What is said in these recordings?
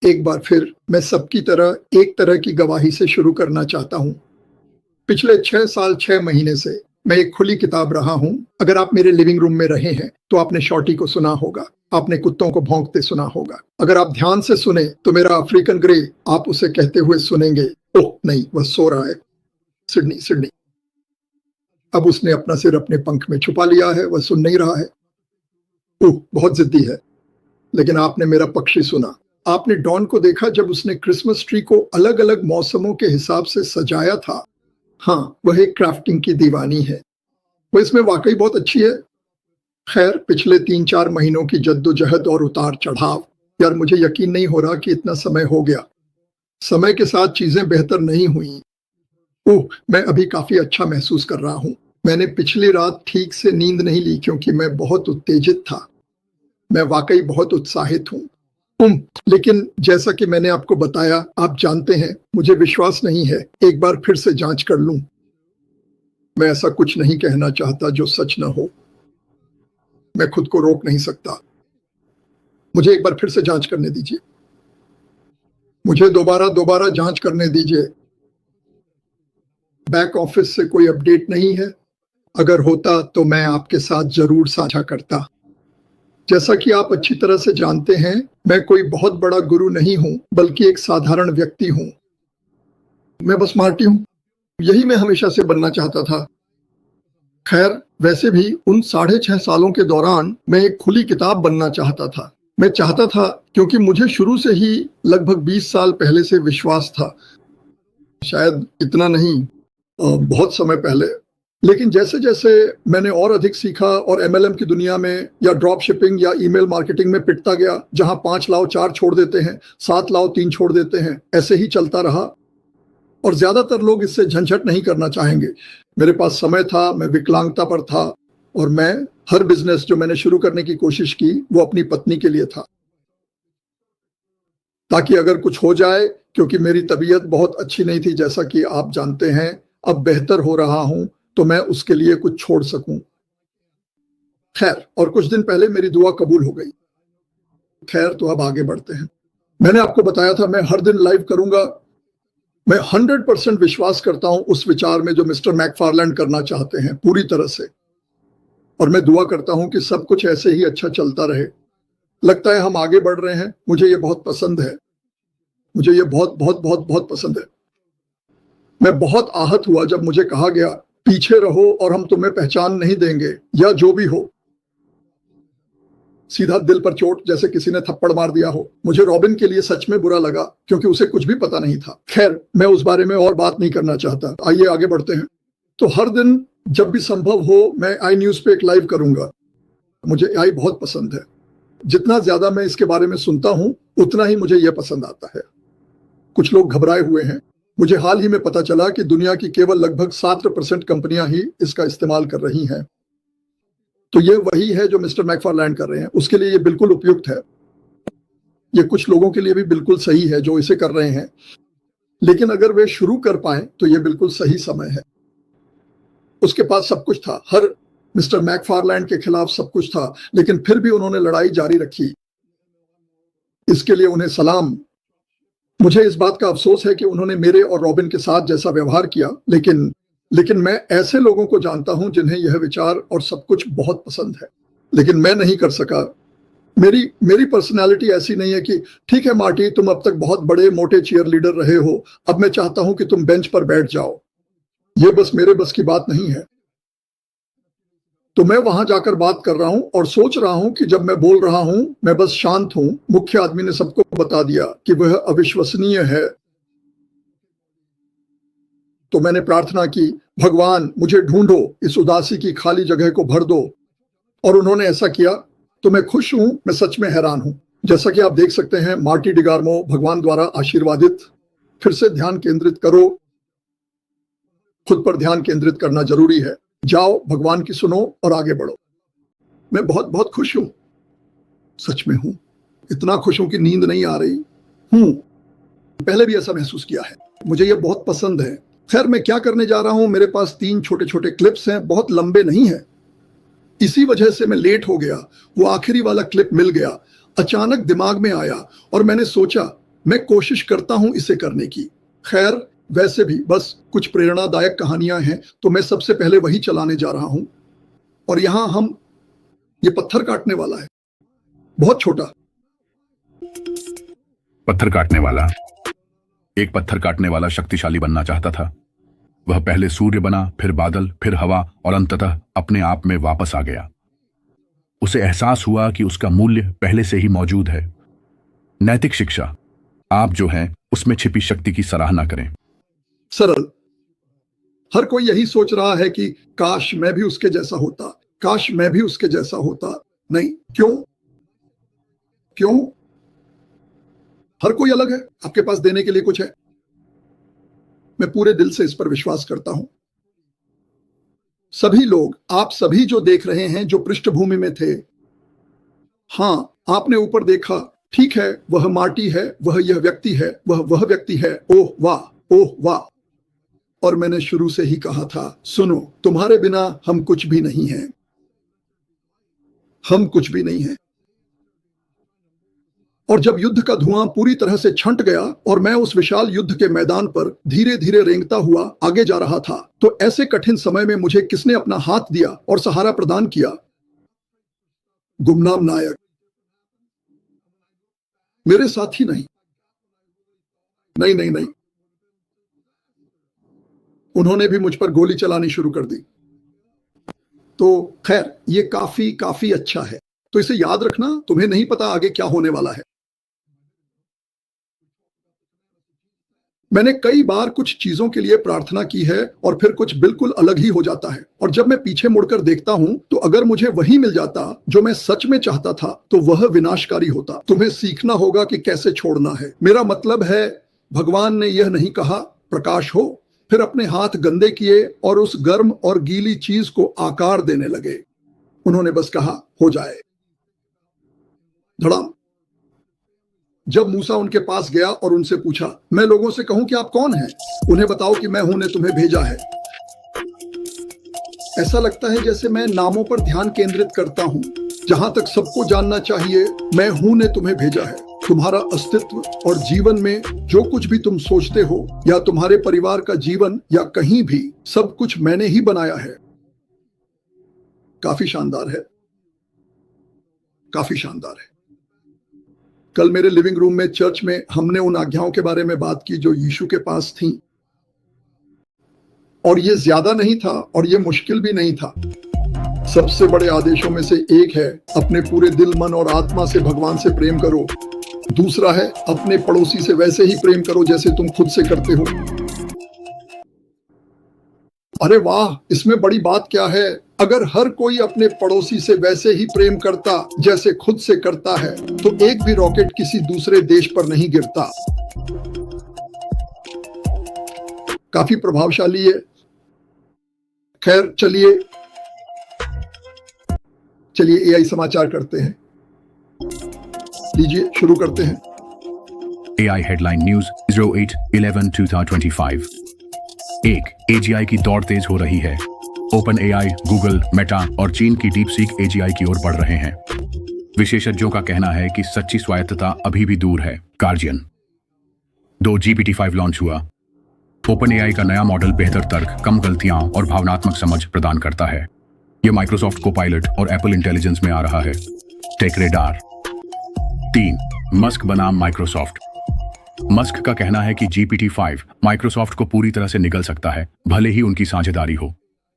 एक बार फिर मैं सबकी तरह एक तरह की गवाही से शुरू करना चाहता हूँ। पिछले 6 साल 6 महीने से मैं एक खुली किताब रहा हूँ। अगर आप मेरे लिविंग रूम में रहे हैं तो आपने शॉर्टी को सुना होगा, आपने कुत्तों को भौंकते सुना होगा। अगर आप ध्यान से सुने तो मेरा अफ्रीकन ग्रे आप उसे कहते हुए सुनेंगे, ओह नहीं, वह सो रहा है, सिडनी सिडनी। अब उसने अपना सिर अपने पंख में छुपा लिया है, वह सुन नहीं रहा है। ओह, बहुत जिद्दी है। लेकिन आपने मेरा पक्षी सुना। आपने डॉन को देखा जब उसने क्रिसमस ट्री को अलग अलग मौसमों के हिसाब से सजाया था। हाँ, वह एक क्राफ्टिंग की दीवानी है, वह इसमें वाकई बहुत अच्छी है। खैर, पिछले 3-4 महीनों की जद्दोजहद और उतार चढ़ाव, यार मुझे यकीन नहीं हो रहा कि इतना समय हो गया। समय के साथ चीजें बेहतर नहीं हुई। ओह, मैं अभी काफी अच्छा महसूस कर रहा हूँ। मैंने पिछली रात ठीक से नींद नहीं ली क्योंकि मैं बहुत उत्तेजित था। मैं वाकई बहुत उत्साहित हूँ। लेकिन जैसा कि मैंने आपको बताया, आप जानते हैं, मुझे विश्वास नहीं है। एक बार फिर से जांच कर लूं। मैं ऐसा कुछ नहीं कहना चाहता जो सच न हो। मैं खुद को रोक नहीं सकता। मुझे एक बार फिर से जांच करने दीजिए। मुझे दोबारा जांच करने दीजिए। बैक ऑफिस से कोई अपडेट नहीं है? अगर होता तो मैं आपके साथ जरूर साझा करता। जैसा कि आप अच्छी तरह से जानते हैं, मैं कोई बहुत बड़ा गुरु नहीं हूं, बल्कि एक साधारण व्यक्ति हूं। मैं बस मार्टी हूं। यही मैं हमेशा से बनना चाहता था। खैर, वैसे भी उन 6.5 सालों के दौरान मैं एक खुली किताब बनना चाहता था। मैं चाहता था क्योंकि मुझे शुरू से ही लगभग 20 साल पहले से विश्वास था। शायद इतना नहीं, बहुत समय पहले। लेकिन जैसे जैसे मैंने और अधिक सीखा और एमएलएम की दुनिया में या ड्रॉप शिपिंग या ईमेल मार्केटिंग में पिटता गया, जहां 5 लाओ 4 छोड़ देते हैं, 7 लाओ 3 छोड़ देते हैं, ऐसे ही चलता रहा। और ज्यादातर लोग इससे झंझट नहीं करना चाहेंगे। मेरे पास समय था, मैं विकलांगता पर था, और मैं हर बिजनेस जो मैंने शुरू करने की कोशिश की वो अपनी पत्नी के लिए था, ताकि अगर कुछ हो जाए, क्योंकि मेरी तबीयत बहुत अच्छी नहीं थी, जैसा कि आप जानते हैं। अब बेहतर हो रहा हूं तो मैं उसके लिए कुछ छोड़ सकूं। खैर, और कुछ दिन पहले मेरी दुआ कबूल हो गई। खैर, तो अब आगे बढ़ते हैं। मैंने आपको बताया था मैं हर दिन लाइव करूंगा। मैं 100% विश्वास करता हूं उस विचार में जो मिस्टर मैकफार्लैंड करना चाहते हैं, पूरी तरह से। और मैं दुआ करता हूं कि सब कुछ ऐसे ही अच्छा चलता रहे। लगता है हम आगे बढ़ रहे हैं। मुझे ये बहुत पसंद है। मुझे ये बहुत बहुत बहुत बहुत पसंद है। मैं बहुत आहत हुआ जब मुझे कहा गया, पीछे रहो और हम तुम्हें पहचान नहीं देंगे, या जो भी हो। सीधा दिल पर चोट, जैसे किसी ने थप्पड़ मार दिया हो। मुझे रॉबिन के लिए सच में बुरा लगा क्योंकि उसे कुछ भी पता नहीं था। खैर, मैं उस बारे में और बात नहीं करना चाहता। आइए आगे बढ़ते हैं। तो हर दिन जब भी संभव हो, मैं आई न्यूज पे एक लाइव करूंगा। मुझे आई बहुत पसंद है। जितना ज्यादा मैं इसके बारे में सुनता हूं, उतना ही मुझे यह पसंद आता है। कुछ लोग घबराए हुए हैं। मुझे हाल ही में पता चला कि दुनिया की केवल लगभग 7% कंपनियां ही इसका इस्तेमाल कर रही हैं। तो ये वही है जो मिस्टर मैकफार्लैंड कर रहे हैं। उसके लिए ये बिल्कुल उपयुक्त है। ये कुछ लोगों के लिए भी बिल्कुल सही है जो इसे कर रहे हैं। लेकिन अगर वे शुरू कर पाए तो ये बिल्कुल सही समय है। उसके पास सब कुछ था। हर मिस्टर मैकफार्लैंड के खिलाफ सब कुछ था, लेकिन फिर भी उन्होंने लड़ाई जारी रखी। इसके लिए उन्हें सलाम। मुझे इस बात का अफसोस है कि उन्होंने मेरे और रॉबिन के साथ जैसा व्यवहार किया, लेकिन मैं ऐसे लोगों को जानता हूं जिन्हें यह विचार और सब कुछ बहुत पसंद है, लेकिन मैं नहीं कर सका। मेरी पर्सनालिटी ऐसी नहीं है कि ठीक है मार्टी, तुम अब तक बहुत बड़े मोटे चीयर लीडर रहे हो, अब मैं चाहता हूं कि तुम बेंच पर बैठ जाओ। यह बस मेरे बस की बात नहीं है। तो मैं वहां जाकर बात कर रहा हूं और सोच रहा हूं कि जब मैं बोल रहा हूं, मैं बस शांत हूं। मुख्य आदमी ने सबको बता दिया कि वह अविश्वसनीय है। तो मैंने प्रार्थना की, भगवान मुझे ढूंढो, इस उदासी की खाली जगह को भर दो। और उन्होंने ऐसा किया। तो मैं खुश हूं, मैं सच में हैरान हूं। जैसा कि आप देख सकते हैं, मार्टी डिगार्मो भगवान द्वारा आशीर्वादित। फिर से ध्यान केंद्रित करो। खुद पर ध्यान केंद्रित करना जरूरी है। जाओ, भगवान की सुनो और आगे बढ़ो। मैं बहुत बहुत खुश हूं, सच में हूं। इतना खुश हूं कि नींद नहीं आ रही हूं। पहले भी ऐसा महसूस किया है। मुझे ये बहुत पसंद है। खैर, मैं क्या करने जा रहा हूं, मेरे पास 3 छोटे छोटे क्लिप्स हैं, बहुत लंबे नहीं हैं। इसी वजह से मैं लेट हो गया। वो आखिरी वाला क्लिप मिल गया, अचानक दिमाग में आया और मैंने सोचा मैं कोशिश करता हूं इसे करने की। खैर, वैसे भी बस कुछ प्रेरणादायक कहानियां हैं, तो मैं सबसे पहले वही चलाने जा रहा हूं। और यहां ये पत्थर काटने वाला है, बहुत छोटा। पत्थर काटने वाला। एक पत्थर काटने वाला शक्तिशाली बनना चाहता था। वह पहले सूर्य बना, फिर बादल, फिर हवा और अंततः अपने आप में वापस आ गया। उसे एहसास हुआ कि उसका मूल्य पहले से ही मौजूद है। नैतिक शिक्षा। आप जो हैं उसमें छिपी शक्ति की सराहना करें। सरल। हर कोई यही सोच रहा है कि काश मैं भी उसके जैसा होता, काश मैं भी उसके जैसा होता। नहीं, क्यों? हर कोई अलग है। आपके पास देने के लिए कुछ है। मैं पूरे दिल से इस पर विश्वास करता हूं। सभी लोग, आप सभी जो देख रहे हैं, जो पृष्ठभूमि में थे, हां, आपने ऊपर देखा, ठीक है, वह मार्टी है, वह यह व्यक्ति है, वह व्यक्ति है। ओह वाह। और मैंने शुरू से ही कहा था, सुनो, तुम्हारे बिना हम कुछ भी नहीं हैं। हम कुछ भी नहीं हैं। और जब युद्ध का धुआं पूरी तरह से छंट गया और मैं उस विशाल युद्ध के मैदान पर धीरे धीरे रेंगता हुआ आगे जा रहा था, तो ऐसे कठिन समय में मुझे किसने अपना हाथ दिया और सहारा प्रदान किया? गुमनाम नायक। मेरे साथी नहीं। उन्होंने भी मुझ पर गोली चलानी शुरू कर दी। तो खैर, ये काफी अच्छा है। तो इसे याद रखना, तुम्हें नहीं पता आगे क्या होने वाला है। मैंने कई बार कुछ चीजों के लिए प्रार्थना की है और फिर कुछ बिल्कुल अलग ही हो जाता है। और जब मैं पीछे मुड़कर देखता हूं, तो अगर मुझे वही मिल जाता जो मैं सच में चाहता था, तो वह विनाशकारी होता। तुम्हें सीखना होगा कि कैसे छोड़ना है। मेरा मतलब है, भगवान ने यह नहीं कहा प्रकाश हो, फिर अपने हाथ गंदे किए और उस गर्म और गीली चीज को आकार देने लगे। उन्होंने बस कहा, हो जाए। धड़ाम। जब मूसा उनके पास गया और उनसे पूछा, मैं लोगों से कहूं कि आप कौन हैं? उन्हें बताओ कि मैं हूं ने तुम्हें भेजा है। ऐसा लगता है जैसे मैं नामों पर ध्यान केंद्रित करता हूं, जहां तक सबको जानना चाहिए, मैं हूं ने तुम्हें भेजा है। तुम्हारा अस्तित्व और जीवन में जो कुछ भी तुम सोचते हो, या तुम्हारे परिवार का जीवन, या कहीं भी, सब कुछ मैंने ही बनाया है। काफी शानदार है, काफी शानदार है। कल मेरे लिविंग रूम में चर्च में हमने उन आज्ञाओं के बारे में बात की जो यीशु के पास थीं। और ये ज्यादा नहीं था और ये मुश्किल भी नहीं था। सबसे बड़े आदेशों में से एक है, अपने पूरे दिल, मन और आत्मा से भगवान से प्रेम करो। दूसरा है, अपने पड़ोसी से वैसे ही प्रेम करो जैसे तुम खुद से करते हो। अरे वाह, इसमें बड़ी बात क्या है? अगर हर कोई अपने पड़ोसी से वैसे ही प्रेम करता जैसे खुद से करता है, तो एक भी रॉकेट किसी दूसरे देश पर नहीं गिरता। काफी प्रभावशाली है। खैर, चलिए एआई समाचार करते हैं। लीजिए, शुरू करते हैं। AI headline news 08/11/2025। एक, AGI की दौड़ तेज हो रही है। ओपन AI, गूगल, मेटा और चीन की डीप सीक AGI की ओर बढ़ रहे हैं। विशेषज्ञों का कहना है कि सच्ची स्वायत्तता अभी भी दूर है। गार्जियन। 2, GPT-5 लॉन्च हुआ। ओपन AI का नया मॉडल बेहतर तर्क, कम गलतियां और भावनात्मक समझ प्रदान करता है। यह माइक्रोसॉफ्ट कोपायलट और एप्पल इंटेलिजेंस में आ रहा है। Tech radar. 3, मस्क बनाम माइक्रोसॉफ्ट। मस्क का कहना है कि GPT-5 माइक्रोसॉफ्ट को पूरी तरह से निगल सकता है, भले ही उनकी साझेदारी हो।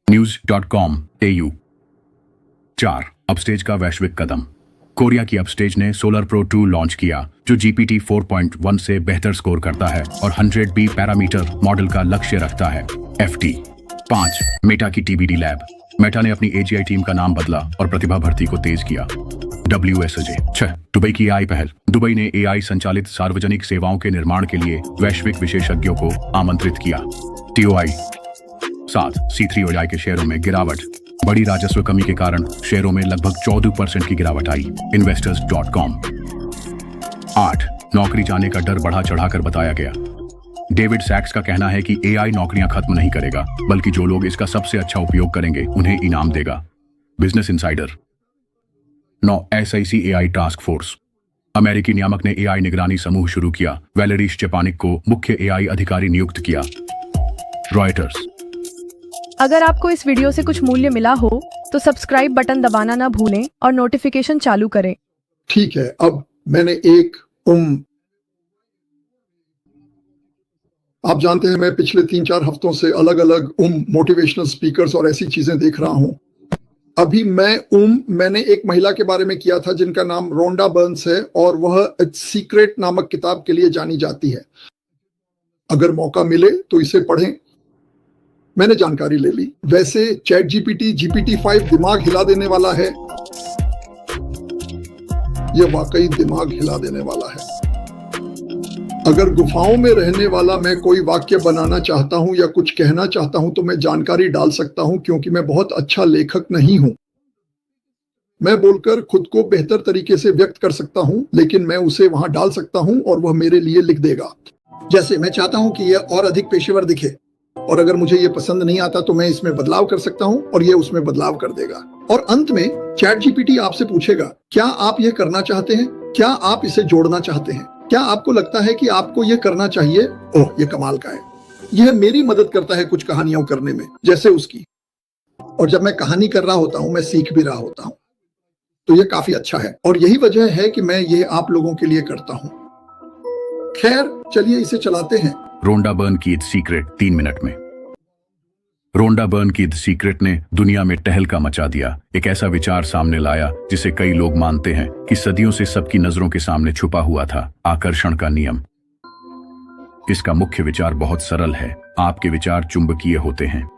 news.com.au। 4, अपस्टेज का वैश्विक कदम। कोरिया की अपस्टेज ने सोलर प्रो 2 लॉन्च किया, जो GPT 4.1 से बेहतर स्कोर करता है और 100B पैरामीटर मॉडल का लक्ष्य रखता है। FT। 5, मेटा की TBD लैब। मेटा ने अपनी AGI टीम का नाम बदला और प्रतिभा भर्ती को तेज किया। WSJ। 6, दुबई की AI पहल। दुबई ने AI संचालित सार्वजनिक सेवाओं के निर्माण के लिए वैश्विक विशेषज्ञों को आमंत्रित किया। TOI। 7, C3 के शेयरों में गिरावट। बड़ी राजस्व कमी के कारण शेयरों में लगभग 14% की गिरावट आई। Investors.com। 8, नौकरी जाने का डर बढ़ा चढ़ाकर बताया गया। डेविड सैक्स का कहना है कि AI नौकरियां खत्म नहीं करेगा, बल्कि जो लोग इसका सबसे अच्छा उपयोग करेंगे उन्हें इनाम देगा। Business insider. 9, SIC AI task force. अमेरिकी नियामक ने एआई निगरानी समूह शुरू किया। वैलेरी स्टेपानिक को मुख्य एआई अधिकारी नियुक्त किया। रॉयटर्स। अगर आपको इस वीडियो से कुछ मूल्य मिला हो तो सब्सक्राइब बटन दबाना ना भूलें और नोटिफिकेशन चालू करें। ठीक है, अब मैंने आप जानते हैं मैं पिछले 3-4 हफ्तों से अलग अलग मोटिवेशनल स्पीकर्स और ऐसी चीजें देख रहा हूं। अभी मैंने एक महिला के बारे में किया था जिनका नाम रोंडा बर्न्स है और वह सीक्रेट नामक किताब के लिए जानी जाती है। अगर मौका मिले तो इसे पढ़ें। मैंने जानकारी ले ली। वैसे चैट GPT-5 दिमाग हिला देने वाला है। यह वाकई दिमाग हिला देने वाला है। अगर गुफाओं में रहने वाला मैं कोई वाक्य बनाना चाहता हूं या कुछ कहना चाहता हूं तो मैं जानकारी डाल सकता हूं, क्योंकि मैं बहुत अच्छा लेखक नहीं हूं। मैं बोलकर खुद को बेहतर तरीके से व्यक्त कर सकता हूं, लेकिन मैं उसे वहां डाल सकता हूं और वह मेरे लिए लिख देगा। जैसे मैं चाहता हूं कि यह और अधिक पेशेवर दिखे, और अगर मुझे यह पसंद नहीं आता तो मैं इसमें बदलाव कर सकता हूं और यह उसमें बदलाव कर देगा। और अंत में चैट GPT आपसे पूछेगा, क्या आप यह करना चाहते हैं? क्या आप इसे जोड़ना चाहते हैं? क्या आपको लगता है कि आपको यह करना चाहिए? ओह, यह कमाल का है। यह मेरी मदद करता है कुछ कहानियां करने में, जैसे उसकी। और जब मैं कहानी कर रहा होता हूं मैं सीख भी रहा होता हूं, तो यह काफी अच्छा है और यही वजह है कि मैं यह आप लोगों के लिए करता हूं। खैर, चलिए इसे चलाते हैं। रोंडा बर्न की द सीक्रेट 3 मिनट में। रोंडा बर्न की द सीक्रेट ने दुनिया में टहलका मचा दिया। एक ऐसा विचार सामने लाया जिसे कई लोग मानते हैं कि सदियों से सबकी नजरों के सामने छुपा हुआ था, आकर्षण का नियम। इसका मुख्य विचार बहुत सरल है। आपके विचार चुंबकीय होते हैं।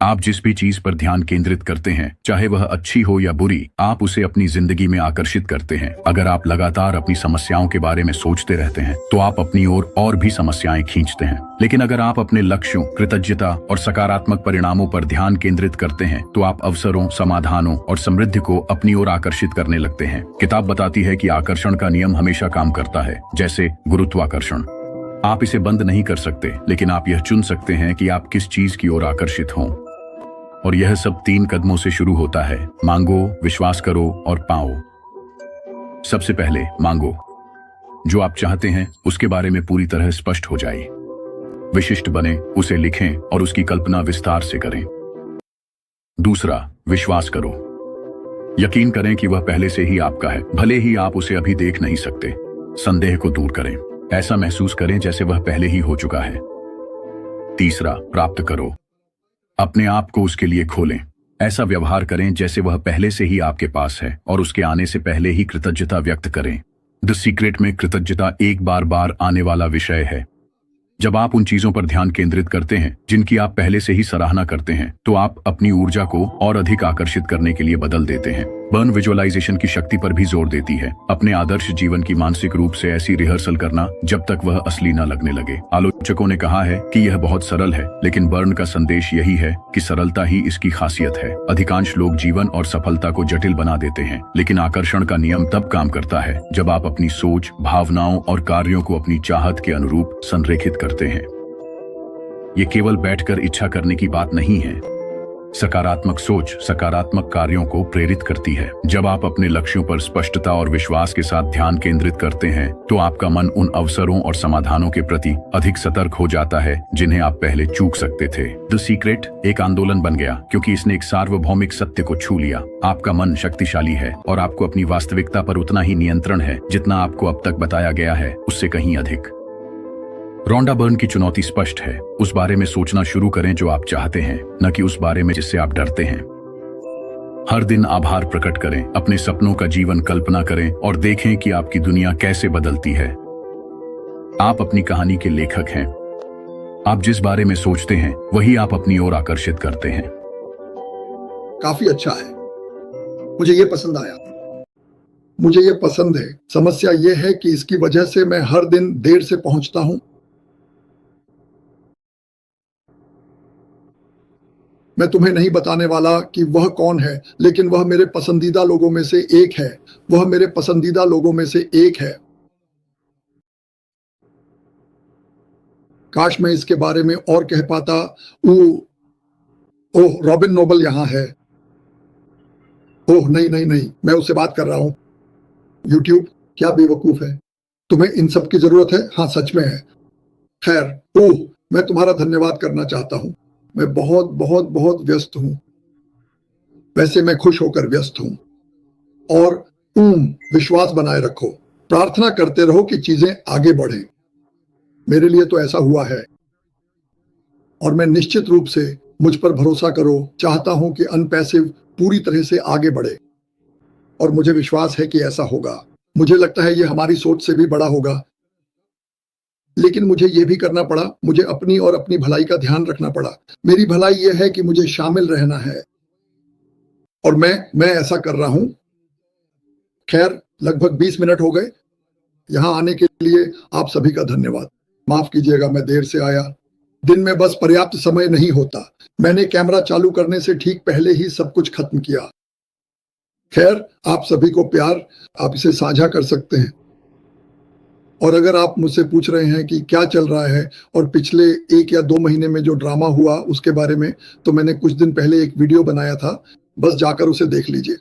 आप जिस भी चीज पर ध्यान केंद्रित करते हैं, चाहे वह अच्छी हो या बुरी, आप उसे अपनी जिंदगी में आकर्षित करते हैं। अगर आप लगातार अपनी समस्याओं के बारे में सोचते रहते हैं तो आप अपनी ओर और भी समस्याएं खींचते हैं। लेकिन अगर आप अपने लक्ष्यों, कृतज्ञता और सकारात्मक परिणामों पर ध्यान केंद्रित करते हैं तो आप अवसरों, समाधानों और समृद्धि को अपनी ओर आकर्षित करने लगते हैं। किताब बताती है कि आकर्षण का नियम हमेशा काम करता है, जैसे गुरुत्वाकर्षण। आप इसे बंद नहीं कर सकते, लेकिन आप यह चुन सकते हैं कि आप किस चीज की ओर आकर्षित हों। और यह सब 3 कदमों से शुरू होता है। मांगो, विश्वास करो और पाओ। सबसे पहले मांगो। जो आप चाहते हैं उसके बारे में पूरी तरह स्पष्ट हो जाए। विशिष्ट बने, उसे लिखें और उसकी कल्पना विस्तार से करें। दूसरा, विश्वास करो। यकीन करें कि वह पहले से ही आपका है, भले ही आप उसे अभी देख नहीं सकते। संदेह को दूर करें। ऐसा महसूस करें जैसे वह पहले ही हो चुका है। तीसरा, प्राप्त करो। अपने आप को उसके लिए खोलें। ऐसा व्यवहार करें जैसे वह पहले से ही आपके पास है और उसके आने से पहले ही कृतज्ञता व्यक्त करें। द सीक्रेट में कृतज्ञता एक बार आने वाला विषय है। जब आप उन चीजों पर ध्यान केंद्रित करते हैं जिनकी आप पहले से ही सराहना करते हैं, तो आप अपनी ऊर्जा को और अधिक आकर्षित करने के लिए बदल देते हैं। बर्न विजुअलाइजेशन की शक्ति पर भी जोर देती है। अपने आदर्श जीवन की मानसिक रूप से ऐसी रिहर्सल करना जब तक वह असली न लगने लगे। आलोचकों ने कहा है कि यह बहुत सरल है, लेकिन बर्न का संदेश यही है कि सरलता ही इसकी खासियत है। अधिकांश लोग जीवन और सफलता को जटिल बना देते हैं, लेकिन आकर्षण का नियम तब काम करता है जब आप अपनी सोच, भावनाओं और कार्यों को अपनी चाहत के अनुरूप संरेखित करते हैं। ये केवल बैठकर इच्छा करने की बात नहीं है। सकारात्मक सोच सकारात्मक कार्यों को प्रेरित करती है। जब आप अपने लक्ष्यों पर स्पष्टता और विश्वास के साथ ध्यान केंद्रित करते हैं तो आपका मन उन अवसरों और समाधानों के प्रति अधिक सतर्क हो जाता है जिन्हें आप पहले चूक सकते थे। द सीक्रेट एक आंदोलन बन गया क्योंकि इसने एक सार्वभौमिक सत्य को छू लिया। आपका मन शक्तिशाली है और आपको अपनी वास्तविकता पर उतना ही नियंत्रण है जितना आपको अब तक बताया गया है, उससे कहीं अधिक। रोंडा बर्न की चुनौती स्पष्ट है। उस बारे में सोचना शुरू करें जो आप चाहते हैं, न कि उस बारे में जिससे आप डरते हैं। हर दिन आभार प्रकट करें, अपने सपनों का जीवन कल्पना करें और देखें कि आपकी दुनिया कैसे बदलती है। आप अपनी कहानी के लेखक हैं। आप जिस बारे में सोचते हैं वही आप अपनी ओर आकर्षित करते हैं। काफी अच्छा है, मुझे ये पसंद आया। मुझे ये पसंद है। समस्या ये है कि इसकी वजह से मैं हर दिन देर से पहुंचता हूं। मैं तुम्हें नहीं बताने वाला कि वह कौन है, लेकिन वह मेरे पसंदीदा लोगों में से एक है। वह मेरे पसंदीदा लोगों में से एक है। काश मैं इसके बारे में और कह पाता। ओह, रॉबिन नोबल यहां है। ओह नहीं, मैं उससे बात कर रहा हूं। यूट्यूब, क्या बेवकूफ है। तुम्हें इन सब की जरूरत है? हाँ, सच में है। खैर, ओह, मैं तुम्हारा धन्यवाद करना चाहता हूं। मैं बहुत बहुत बहुत व्यस्त हूं। वैसे मैं खुश होकर व्यस्त हूं। और विश्वास बनाए रखो। प्रार्थना करते रहो कि चीजें आगे बढ़ें। मेरे लिए तो ऐसा हुआ है और मैं निश्चित रूप से, मुझ पर भरोसा करो, चाहता हूं कि अनपैसिव पूरी तरह से आगे बढ़े और मुझे विश्वास है कि ऐसा होगा। मुझे लगता है ये हमारी सोच से भी बड़ा होगा, लेकिन मुझे ये भी करना पड़ा। मुझे अपनी और अपनी भलाई का ध्यान रखना पड़ा। मेरी भलाई ये है कि मुझे शामिल रहना है और मैं ऐसा कर रहा हूं। खैर, लगभग 20 मिनट हो गए। यहां आने के लिए आप सभी का धन्यवाद। माफ कीजिएगा, मैं देर से आया। दिन में बस पर्याप्त समय नहीं होता। मैंने कैमरा चालू करने से ठीक पहले ही सब कुछ खत्म किया। खैर, आप सभी को प्यार। आप इसे साझा कर सकते हैं। और अगर आप मुझसे पूछ रहे हैं कि क्या चल रहा है और पिछले 1 या 2 महीने में जो ड्रामा हुआ उसके बारे में, तो मैंने कुछ दिन पहले एक वीडियो बनाया था। बस जाकर उसे देख लीजिए।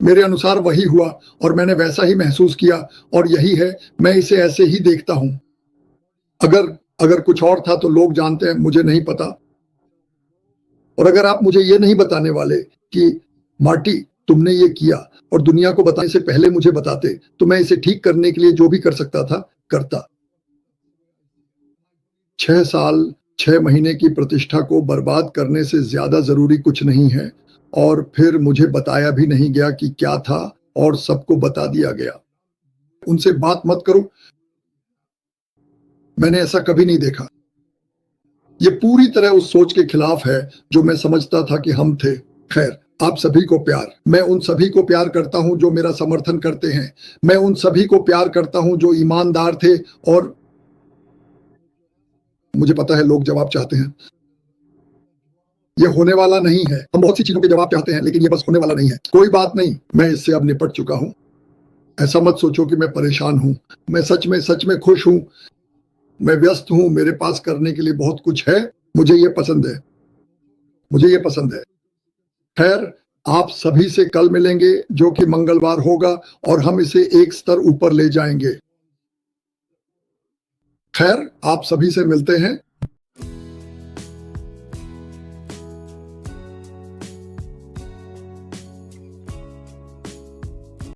मेरे अनुसार वही हुआ और मैंने वैसा ही महसूस किया और यही है, मैं इसे ऐसे ही देखता हूं। अगर कुछ और था तो लोग जानते हैं, मुझे नहीं पता। और अगर आप मुझे ये नहीं बताने वाले कि मार्टी तुमने ये किया और दुनिया को बताने से पहले मुझे बताते, तो मैं इसे ठीक करने के लिए जो भी कर सकता था करता। 6 साल 6 महीने की प्रतिष्ठा को बर्बाद करने से ज्यादा जरूरी कुछ नहीं है। और फिर मुझे बताया भी नहीं गया कि क्या था और सबको बता दिया गया। उनसे बात मत करो। मैंने ऐसा कभी नहीं देखा। ये पूरी तरह उस सोच के खिलाफ है जो मैं समझता था कि हम थे। खैर, आप सभी को प्यार। मैं उन सभी को प्यार करता हूं जो मेरा समर्थन करते हैं। मैं उन सभी को प्यार करता हूं जो ईमानदार थे। और मुझे पता है लोग जवाब चाहते हैं। ये होने वाला नहीं है। हम बहुत सी चीजों के जवाब चाहते हैं, लेकिन ये बस होने वाला नहीं है। कोई बात नहीं, मैं इससे अब निपट चुका हूं। ऐसा मत सोचो कि मैं परेशान हूं। मैं सच में खुश हूं। मैं व्यस्त हूं। मेरे पास करने के लिए बहुत कुछ है। मुझे ये पसंद है। खैर, आप सभी से कल मिलेंगे, जो कि मंगलवार होगा, और हम इसे एक स्तर ऊपर ले जाएंगे। खैर, आप सभी से मिलते हैं।